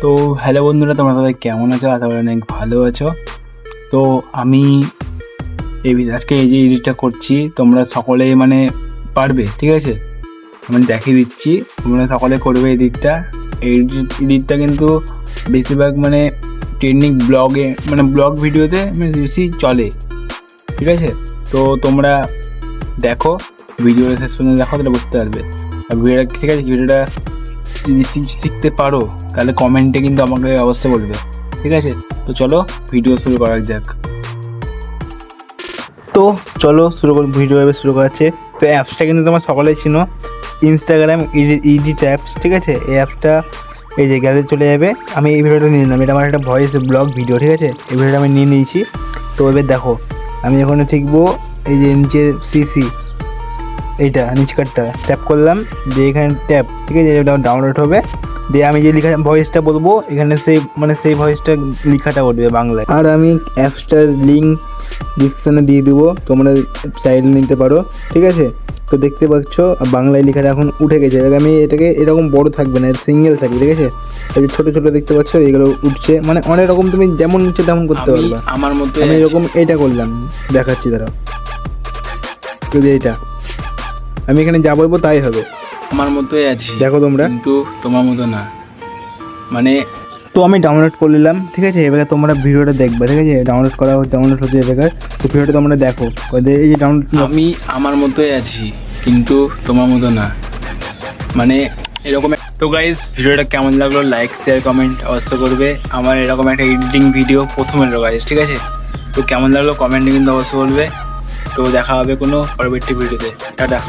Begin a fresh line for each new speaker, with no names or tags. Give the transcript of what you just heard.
তো হ্যালো বন্ধুরা, তোমরা সবাই কেমন আছো? আশা করি অনেক ভালো আছো। তো আমি আজকে এই যে এডিটটা করছি, তোমরা সকলেই মানে পারবে, ঠিক আছে? আমি দেখিয়ে দিচ্ছি, তোমরা সকলে করবে এডিটটা। এডিটটা কিন্তু বেশিরভাগ মানে ট্রেন্ডিং ব্লগে মানে ব্লগ ভিডিওতে বেশি চলে, ঠিক আছে? তো তোমরা দেখো, ভিডিওটা শেষ পর্যন্ত দেখো, তাহলে বুঝতে পারবে। আর ভিডিওটা, ঠিক আছে, ভিডিওটা শিখতে পারো তাহলে কমেন্টে কিন্তু আমাকে অবশ্যই বলবে, ঠিক আছে? তো চলো ভিডিও শুরু করা যাক। তো চলো ভিডিও এবার শুরু করা আছে। তো অ্যাপসটা কিন্তু তোমার সকলেই চিনো, ইনস্টাগ্রাম ইডিট অ্যাপস, ঠিক আছে? এই অ্যাপসটা এই যে গ্যালারি চলে যাবে। আমি এই ভিডিওটা নিয়ে নিলাম, এটা আমার একটা ভয়েস ব্লগ ভিডিও, ঠিক আছে? এই ভিডিওটা আমি নিয়ে নিয়েছি। তো এবার দেখো, আমি এখন শিখবো এই যে নিচে সিসি, এইটা নিচকারটা ট্যাপ করলাম, দিয়ে এখানে ট্যাপ, ঠিক আছে? এটা ডাউনলোড হবে, দিয়ে আমি যে ভয়েসটা বলবো এখানে সেই ভয়েসটা লেখাটা উঠবে বাংলায়। আর আমি অ্যাপসটার লিঙ্ক ডিসক্রিপশানে দিয়ে দেবো, তোমরা চাইলে নিতে পারো, ঠিক আছে? তো দেখতে পাচ্ছ বাংলায় লেখাটা এখন উঠে গেছে। এবার আমি এটাকে এরকম বড় থাকবে না, সিঙ্গেল থাকবে, ঠিক আছে? এই যে ছোটো ছোটো দেখতে পাচ্ছ, এগুলো উঠছে, মানে অনেক রকম তুমি যেমন ইচ্ছে তেমন করতে পারবে। আমার মতো আমি এরকম এইটা করলাম, দেখাচ্ছি তারা। যদি এইটা আমি এখানে যা বলবো তাই হবে, আমার মতোই আছি, দেখো তোমরা, কিন্তু তোমার মতো না। মানে তো আমি ডাউনলোড করে নিলাম, ঠিক আছে? এবার তোমরা ভিডিওটা দেখবে, ঠিক আছে? ডাউনলোড হচ্ছে এবার। তো ভিডিওটা তোমরা দেখো, এই যে ডাউনলোড, আমি আমার মতোই আছি কিন্তু তোমার মতো না, মানে এরকম। তো গাইজ, ভিডিওটা কেমন লাগলো লাইক শেয়ার কমেন্ট অবশ্যই করবে। আমার এরকম একটা এডিটিং ভিডিও প্রথম এলো গাইজ, ঠিক আছে? তো কেমন লাগলো কমেন্টে কিন্তু অবশ্যই বলবে। তো দেখা হবে কোনো পরবর্তী ভিডিওতে। টাটা।